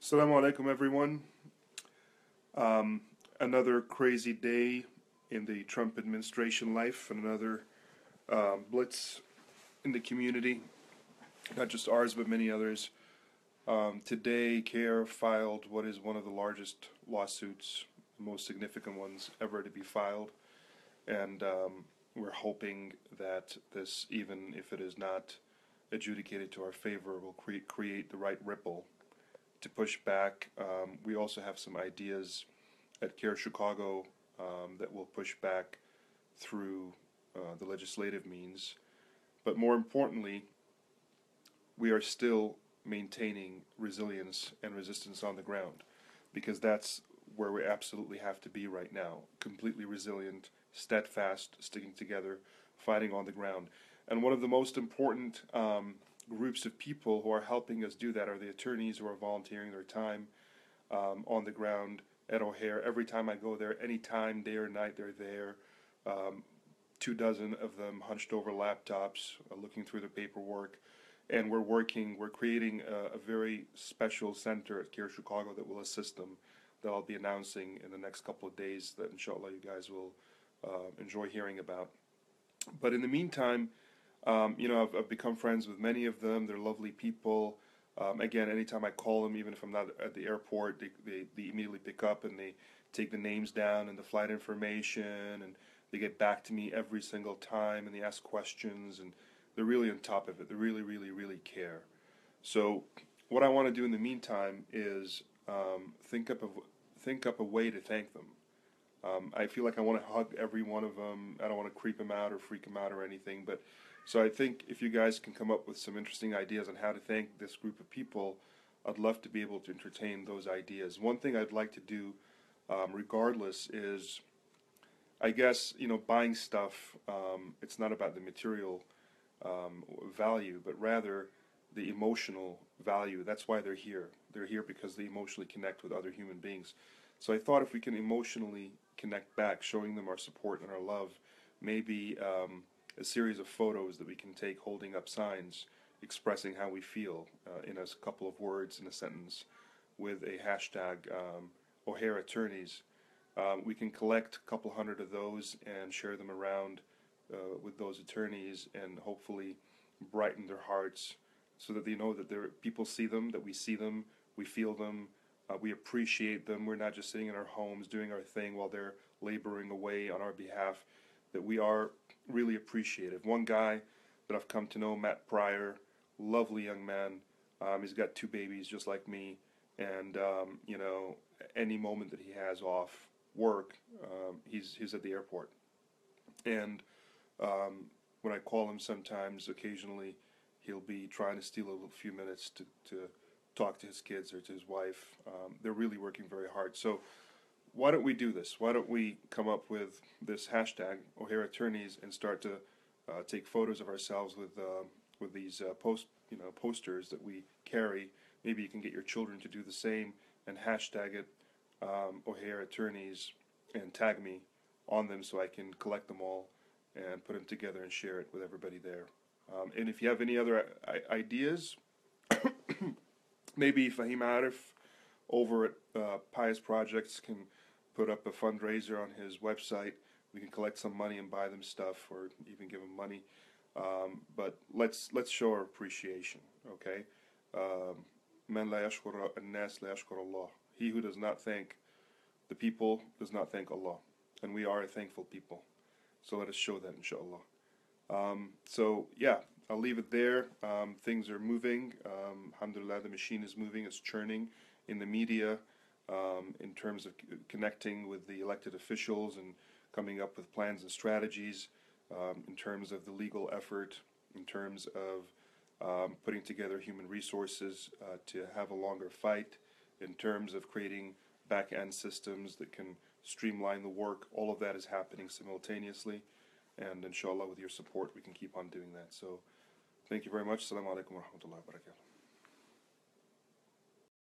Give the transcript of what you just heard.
Assalamu alaikum, everyone. Another crazy day in the Trump administration life, and another blitz in the community, not just ours, but many others. Today, CARE filed what is one of the largest lawsuits, the most significant ones ever to be filed, and we're hoping that this, even if it is not adjudicated to our favor, will create the right ripple to push back. We also have some ideas at CARE Chicago that will push back through the legislative means. But more importantly, we are still maintaining resilience and resistance on the ground, because that's where we absolutely have to be right now. Completely resilient, steadfast, sticking together, fighting on the ground. And one of the most important groups of people who are helping us do that are the attorneys who are volunteering their time on the ground at O'Hare. Every time I go there, any time, day or night, they're there. 24 of them hunched over laptops, looking through the paperwork. And we're creating a very special center at CARE Chicago that will assist them, that I'll be announcing in the next couple of days, that inshallah you guys will enjoy hearing about. But in the meantime, I've become friends with many of them. They're lovely people. Again, anytime I call them, even if I'm not at the airport, they immediately pick up and they take the names down and the flight information, and they get back to me every single time, and they ask questions, and they're really on top of it. They really, really, really care. So what I want to do in the meantime is think up a way to thank them. I feel like I want to hug every one of them. I don't want to creep them out or freak them out or anything, but so I think if you guys can come up with some interesting ideas on how to thank this group of people, I'd love to be able to entertain those ideas. One thing I'd like to do, regardless, is, I guess, buying stuff, it's not about the material value, but rather the emotional value. That's why they're here. They're here because they emotionally connect with other human beings. So I thought if we can emotionally connect back, showing them our support and our love, maybe a series of photos that we can take holding up signs expressing how we feel in a couple of words in a sentence with a hashtag O'Hare Attorneys. We can collect a couple hundred of those and share them around with those attorneys, and hopefully brighten their hearts so that they know that people see them, that we see them, we feel them, we appreciate them. We're not just sitting in our homes doing our thing while they're laboring away on our behalf, that we are really appreciative. One guy that I've come to know, Matt Pryor, lovely young man. He's got 2 babies just like me, and any moment that he has off work, he's at the airport. And when I call him sometimes, occasionally, he'll be trying to steal a few minutes to talk to his kids or to his wife. They're really working very hard. So why don't we do this? Why don't we come up with this hashtag O'Hare Attorneys and start to take photos of ourselves with these posters that we carry. Maybe you can get your children to do the same and hashtag it O'Hare Attorneys and tag me on them so I can collect them all and put them together and share it with everybody there. And if you have any other ideas, maybe Fahim Arif over at Pious Projects can put up a fundraiser on his website. We can collect some money and buy them stuff, or even give them money. But let's show our appreciation, okay? Man la yashkur an-nas la yashkur Allah. He who does not thank the people does not thank Allah. And we are a thankful people. So let us show that, inshallah. So yeah, I'll leave it there. Things are moving. Alhamdulillah, the machine is moving. It's churning in the media, in terms of connecting with the elected officials and coming up with plans and strategies, in terms of the legal effort, in terms of putting together human resources to have a longer fight, in terms of creating back-end systems that can streamline the work. All of that is happening simultaneously, and inshallah with your support we can keep on doing that. So thank you very much. Assalamu alaikum wa rahmatullahi wa barakatuh.